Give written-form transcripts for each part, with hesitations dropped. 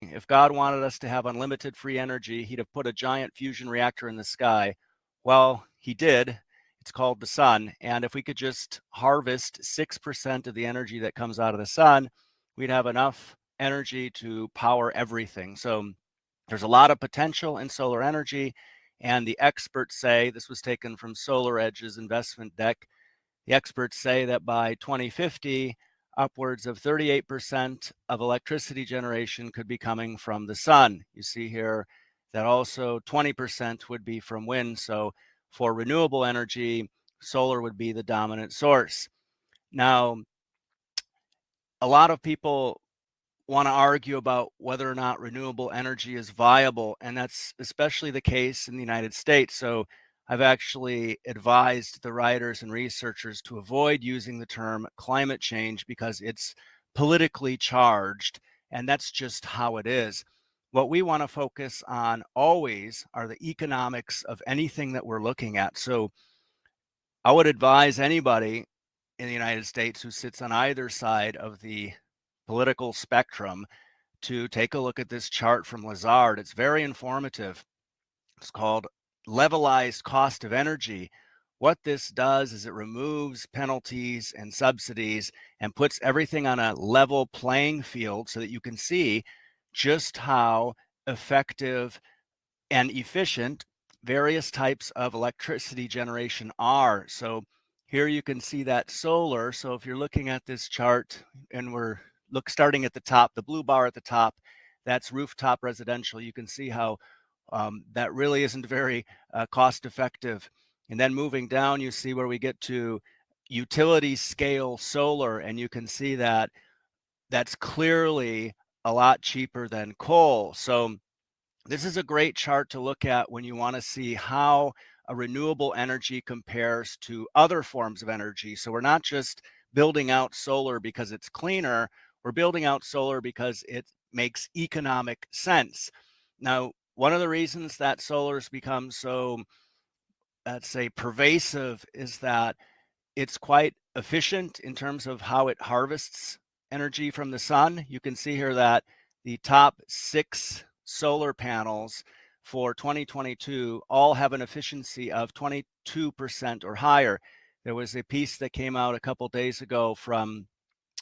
thing. If God wanted us to have unlimited free energy, he'd have put a giant fusion reactor in the sky. Well, he did. It's called the sun. And if we could just harvest 6% of the energy that comes out of the sun, we'd have enough energy to power everything. So there's a lot of potential in solar energy. And the experts say, this was taken from SolarEdge's investment deck, the experts say that by 2050, upwards of 38% of electricity generation could be coming from the sun. You see here that also 20% would be from wind. So for renewable energy, solar would be the dominant source. Now, a lot of people want to argue about whether or not renewable energy is viable, and that's especially the case in the United States. So I've actually advised the writers and researchers to avoid using the term climate change because it's politically charged, and that's just how it is. What we want to focus on always are the economics of anything that we're looking at. So I would advise anybody in the United States who sits on either side of the political spectrum to take a look at this chart from Lazard. It's very informative. It's called levelized cost of energy. What this does is it removes penalties and subsidies and puts everything on a level playing field so that you can see just how effective and efficient various types of electricity generation are. So here you can see that solar. So if you're looking at this chart and we're starting at the top, the blue bar at the top, that's rooftop residential. You can see how that really isn't very cost effective. And then moving down, you see where we get to utility scale solar, and you can see that that's clearly a lot cheaper than coal. So this is a great chart to look at when you want to see how a renewable energy compares to other forms of energy. So we're not just building out solar because it's cleaner, we're building out solar because it makes economic sense. Now, one of the reasons that solar's become so, let's say, pervasive is that it's quite efficient in terms of how it harvests energy from the sun. You can see here that the top 6 solar panels for 2022 all have an efficiency of 22% or higher. There was a piece that came out a couple days ago from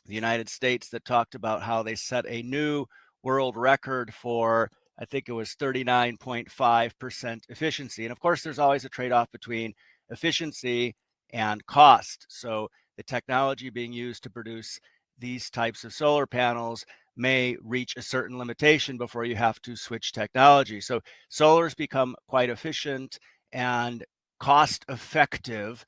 the United States that talked about how they set a new world record for, I think it was 39.5% efficiency. And of course, there's always a trade-off between efficiency and cost. So the technology being used to produce these types of solar panels may reach a certain limitation before you have to switch technology. So solar's become quite efficient and cost effective.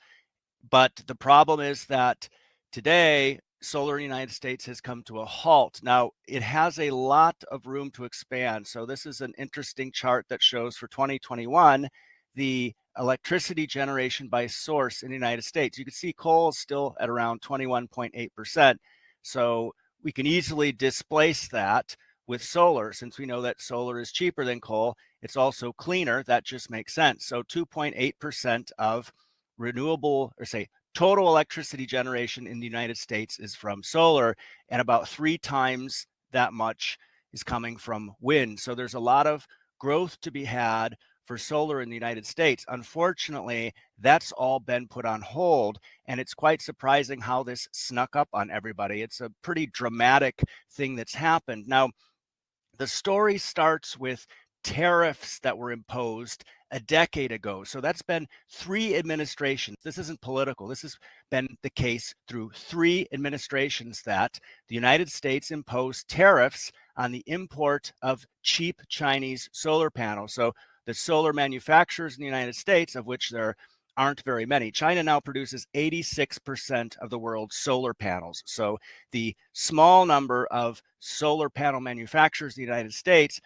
But the problem is that today, solar in the United States has come to a halt. Now, it has a lot of room to expand. So this is an interesting chart that shows for 2021, the electricity generation by source in the United States. You can see coal is still at around 21.8%. So we can easily displace that with solar. Since we know that solar is cheaper than coal, it's also cleaner. That just makes sense. So 2.8% of renewable, or say total electricity generation in the United States is from solar, and about 3 times that much is coming from wind. So there's a lot of growth to be had for solar in the United States. Unfortunately, that's all been put on hold, and it's quite surprising how this snuck up on everybody. It's a pretty dramatic thing that's happened. Now, the story starts with tariffs that were imposed a decade ago. So that's been 3 administrations. This isn't political. This has been the case through 3 administrations that the United States imposed tariffs on the import of cheap Chinese solar panels. So the solar manufacturers in the United States, of which there aren't very many. China now produces 86% of the world's solar panels. So the small number of solar panel manufacturers in the United States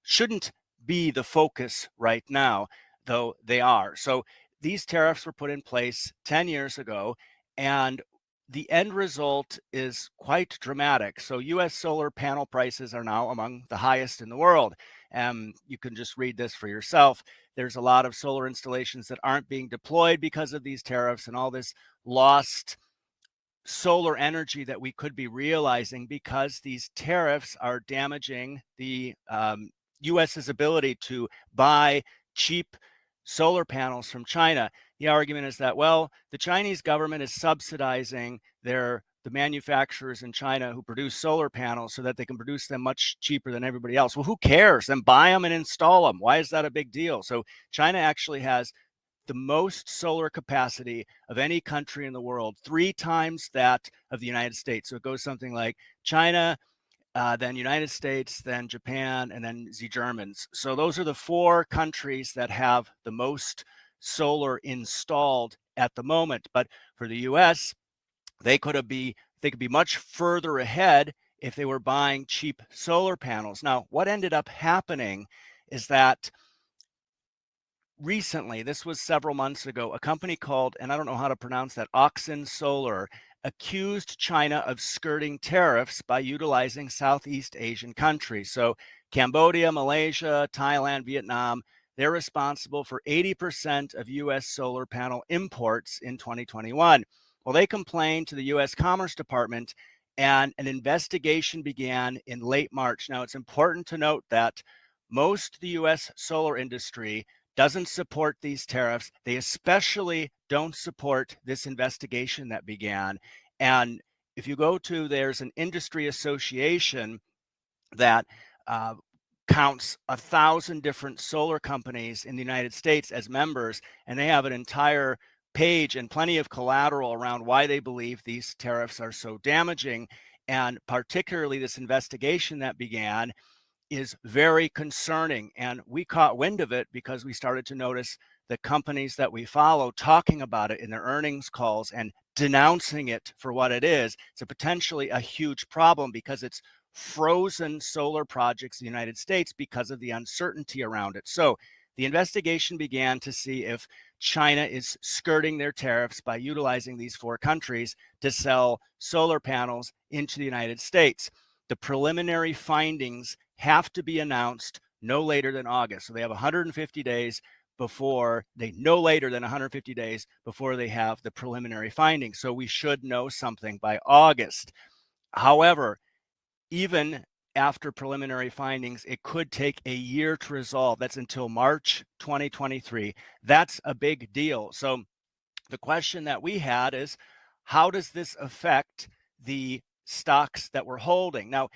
shouldn't be the focus right now, though they are. So these tariffs were put in place 10 years ago, and the end result is quite dramatic. So US solar panel prices are now among the highest in the world. You can just read this for yourself. There's a lot of solar installations that aren't being deployed because of these tariffs and all this lost solar energy that we could be realizing, because these tariffs are damaging the US's ability to buy cheap solar panels from China. The argument is that, well, the Chinese government is subsidizing the manufacturers in China who produce solar panels so that they can produce them much cheaper than everybody else. Well, who cares? Then buy them and install them. Why is that a big deal? So China actually has the most solar capacity of any country in the world, 3 times that of the United States. So it goes something like China, then United States, then Japan, and then the Germans. So those are the 4 countries that have the most solar installed at the moment. But for the US, they could be much further ahead if they were buying cheap solar panels. Now, what ended up happening is that recently, this was several months ago, a company called, and I don't know how to pronounce that, Auxin Solar, accused China of skirting tariffs by utilizing Southeast Asian countries. So Cambodia, Malaysia, Thailand, Vietnam, they're responsible for 80% of US solar panel imports in 2021. Well, they complained to the US Commerce Department, and an investigation began in late March. Now, it's important to note that most of the US solar industry doesn't support these tariffs. They especially don't support this investigation that began. And if you go to, there's an industry association that counts 1,000 different solar companies in the United States as members, and they have an entire page and plenty of collateral around why they believe these tariffs are so damaging. And particularly this investigation that began is very concerning. And we caught wind of it because we started to notice the companies that we follow talking about it in their earnings calls and denouncing it for what it is. It's potentially a huge problem because it's frozen solar projects in the United States because of the uncertainty around it. So the investigation began to see if China is skirting their tariffs by utilizing these 4 countries to sell solar panels into the United States. The preliminary findings have to be announced no later than August. So they have 150 days before they, no later than 150 days before they have the preliminary findings. So we should know something by August. However, even after preliminary findings, it could take a year to resolve. That's until March 2023. That's a big deal. So the question that we had is, how does this affect the stocks that we're holding? Now,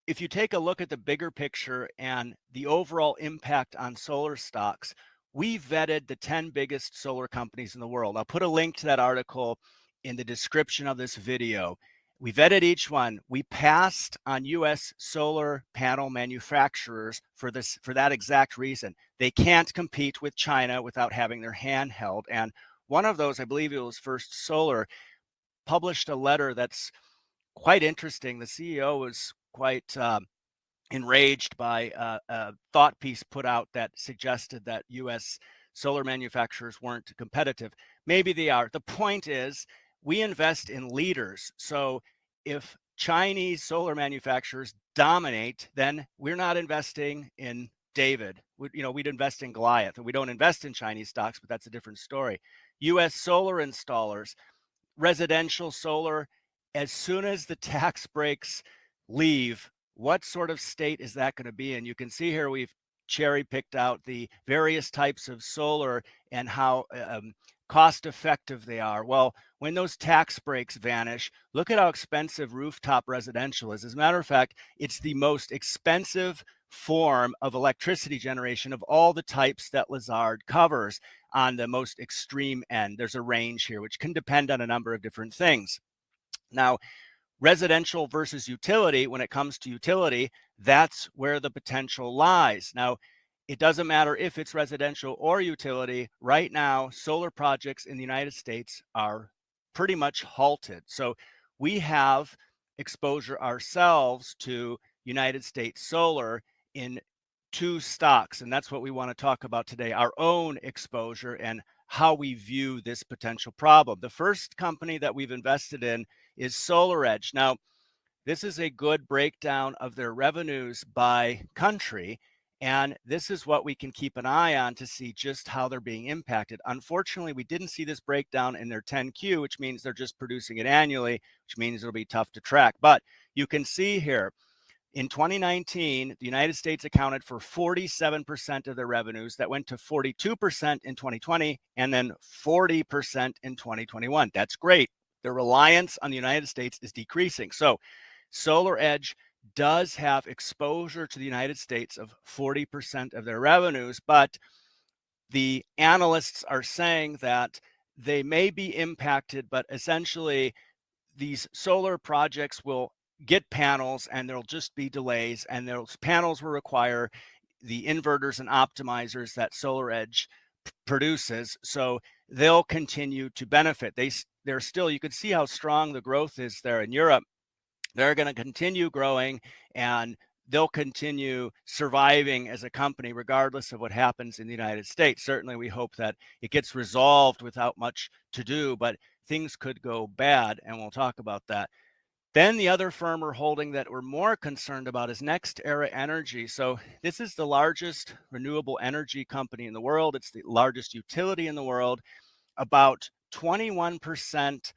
if you take a look at the bigger picture and the overall impact on solar stocks, we vetted the 10 biggest solar companies in the world. I'll put a link to that article in the description of this video. We vetted each one. We passed on US solar panel manufacturers for that exact reason. They can't compete with China without having their hand held. And one of those, I believe it was First Solar, published a letter that's quite interesting. The CEO was quite enraged by a thought piece put out that suggested that US solar manufacturers weren't competitive. Maybe they are. The point is, we invest in leaders. So if Chinese solar manufacturers dominate, then we're not investing in David. We'd invest in Goliath. And we don't invest in Chinese stocks, but that's a different story. US solar installers, residential solar, as soon as the tax breaks leave, what sort of state is that going to be in? You can see here we've cherry picked out the various types of solar and how cost effective they are. Well, when those tax breaks vanish, look at how expensive rooftop residential is. As a matter of fact, it's the most expensive form of electricity generation of all the types that Lazard covers on the most extreme end. There's a range here, which can depend on a number of different things. Now, residential versus utility, when it comes to utility, that's where the potential lies. Now, it doesn't matter if it's residential or utility. Right now, solar projects in the United States are pretty much halted. So we have exposure ourselves to United States solar in 2 stocks, and that's what we want to talk about today, our own exposure and how we view this potential problem. The first company that we've invested in is SolarEdge. Now, this is a good breakdown of their revenues by country, And this is what we can keep an eye on to see just how they're being impacted. Unfortunately, we didn't see this breakdown in their 10Q, which means they're just producing it annually, which means it'll be tough to track. But you can see here, in 2019, the United States accounted for 47% of their revenues. That went to 42% in 2020 and then 40% in 2021. That's great. Their reliance on the United States is decreasing. So SolarEdge does have exposure to the United States of 40% of their revenues, but the analysts are saying that they may be impacted, but essentially these solar projects will get panels and there'll just be delays, and those panels will require the inverters and optimizers that SolarEdge produces. So they'll continue to benefit. They're still, you can see how strong the growth is there in Europe. They're going to continue growing, and they'll continue surviving as a company regardless of what happens in the United States. Certainly we hope that it gets resolved without much to do, but things could go bad, and we'll talk about that. Then the other firm we're holding that we're more concerned about is NextEra Energy. So this is the largest renewable energy company in the world. It's the largest utility in the world. About 21%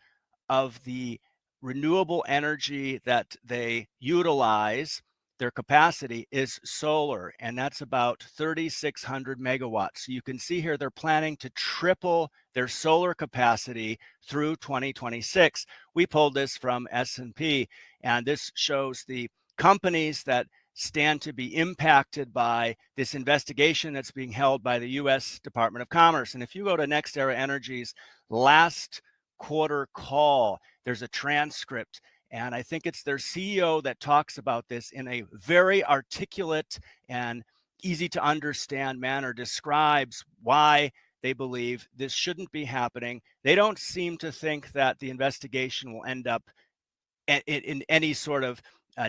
of the renewable energy that they utilize, their capacity is solar, and that's about 3,600 megawatts. So you can see here they're planning to triple their solar capacity through 2026. We pulled this from S&P, and this shows the companies that stand to be impacted by this investigation that's being held by the U.S. Department of Commerce. And if you go to NextEra Energy's last quarter call, there's a transcript, and I think it's their CEO that talks about this in a very articulate and easy to understand manner, describes why they believe this shouldn't be happening. They don't seem to think that the investigation will end up in any sort of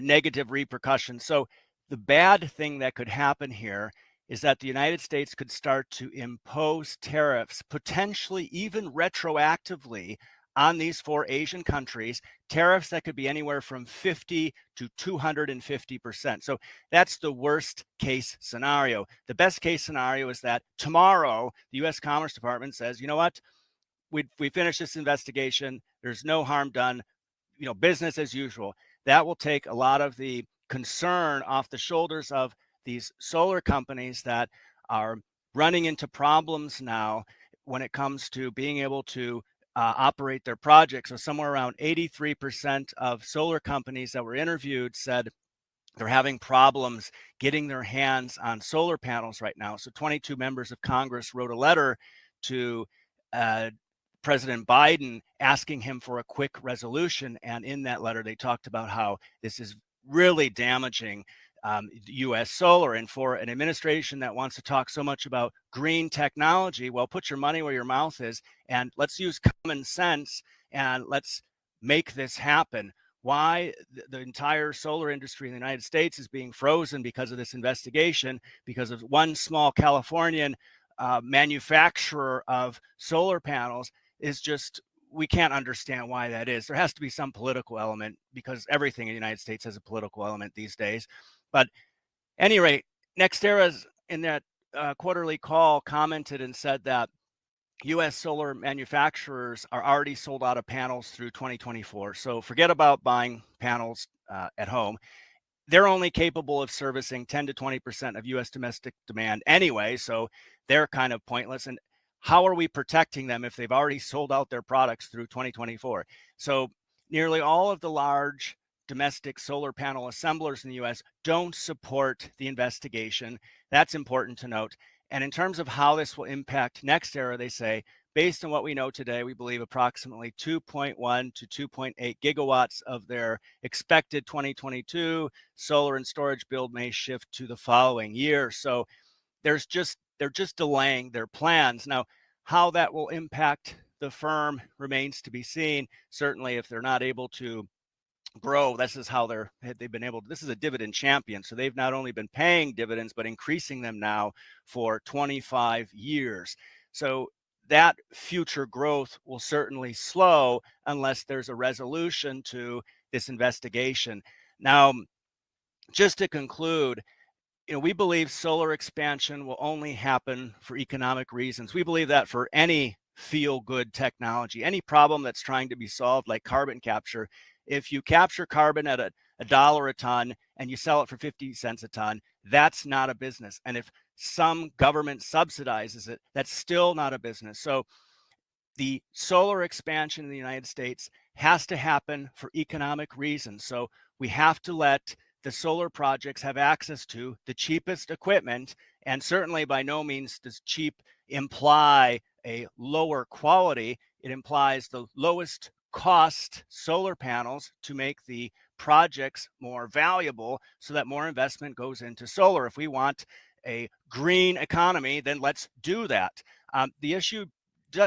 negative repercussions. So the bad thing that could happen here is that the United States could start to impose tariffs, potentially even retroactively, on these 4 Asian countries, tariffs that could be anywhere from 50 to 250%. So that's the worst case scenario. The best case scenario is that tomorrow the U.S. Commerce Department says, you know what, we finished this investigation, there's no harm done, business as usual. That will take a lot of the concern off the shoulders of these solar companies that are running into problems now when it comes to being able to operate their projects. So somewhere around 83% of solar companies that were interviewed said they're having problems getting their hands on solar panels right now. So 22 members of Congress wrote a letter to President Biden asking him for a quick resolution. And in that letter, they talked about how this is really damaging U.S. solar. And for an administration that wants to talk so much about green technology, well, put your money where your mouth is, and let's use common sense and let's make this happen. Why the entire solar industry in the United States is being frozen because of this investigation, because of one small Californian manufacturer of solar panels, is just, we can't understand why that is. There has to be some political element, because everything in the United States has a political element these days. But any rate, NextEra's in that quarterly call commented and said that U.S. solar manufacturers are already sold out of panels through 2024. So forget about buying panels at home. They're only capable of servicing 10 to 20% of U.S. domestic demand anyway, so they're kind of pointless. And how are we protecting them if they've already sold out their products through 2024? So nearly all of the large domestic solar panel assemblers in the U.S. don't support the investigation. That's important to note. And in terms of how this will impact NextEra, they say, based on what we know today, we believe approximately 2.1 to 2.8 gigawatts of their expected 2022 solar and storage build may shift to the following year. So they're just delaying their plans. Now, how that will impact the firm remains to be seen. Certainly, if they're not able to grow, this is how they've been able to, this is a dividend champion. So they've not only been paying dividends, but increasing them now for 25 years. So that future growth will certainly slow unless there's a resolution to this investigation. Now, just to conclude, we believe solar expansion will only happen for economic reasons. We believe that for any feel-good technology, any problem that's trying to be solved, like carbon capture, if you capture carbon at $1 a ton and you sell it for 50 cents a ton, that's not a business. And if some government subsidizes it, that's still not a business. So the solar expansion in the United States has to happen for economic reasons. So we have to let the solar projects have access to the cheapest equipment, and certainly by no means does cheap imply a lower quality. It implies the lowest cost solar panels to make the projects more valuable so that more investment goes into solar. If we want a green economy, then let's do that. The issue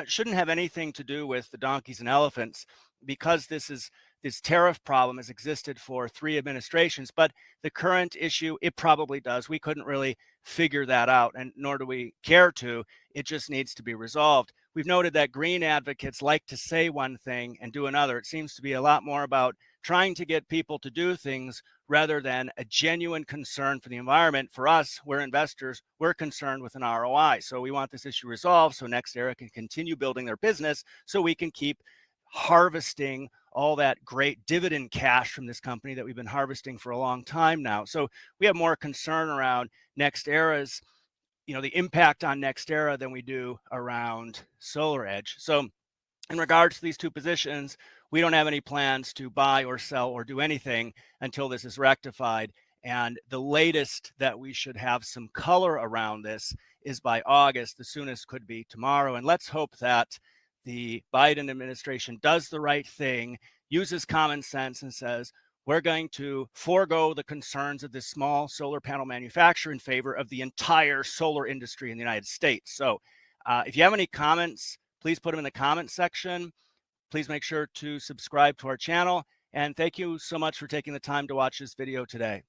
shouldn't have anything to do with the donkeys and elephants, because this tariff problem has existed for 3 administrations. But the current issue, it probably does. We couldn't really figure that out, and nor do we care to. It just needs to be resolved. We've noted that green advocates like to say one thing and do another. It seems to be a lot more about trying to get people to do things rather than a genuine concern for the environment. For us, we're investors, we're concerned with an ROI. So we want this issue resolved so NextEra can continue building their business, so we can keep harvesting all that great dividend cash from this company that we've been harvesting for a long time now. So we have more concern around NextEra's, the impact on NextEra than we do around SolarEdge. So in regards to these two positions, we don't have any plans to buy or sell or do anything until this is rectified. And the latest that we should have some color around this is by August. The soonest could be tomorrow. And let's hope that the Biden administration does the right thing, uses common sense, and says, we're going to forego the concerns of this small solar panel manufacturer in favor of the entire solar industry in the United States. So if you have any comments, please put them in the comments section. Please make sure to subscribe to our channel. And thank you so much for taking the time to watch this video today.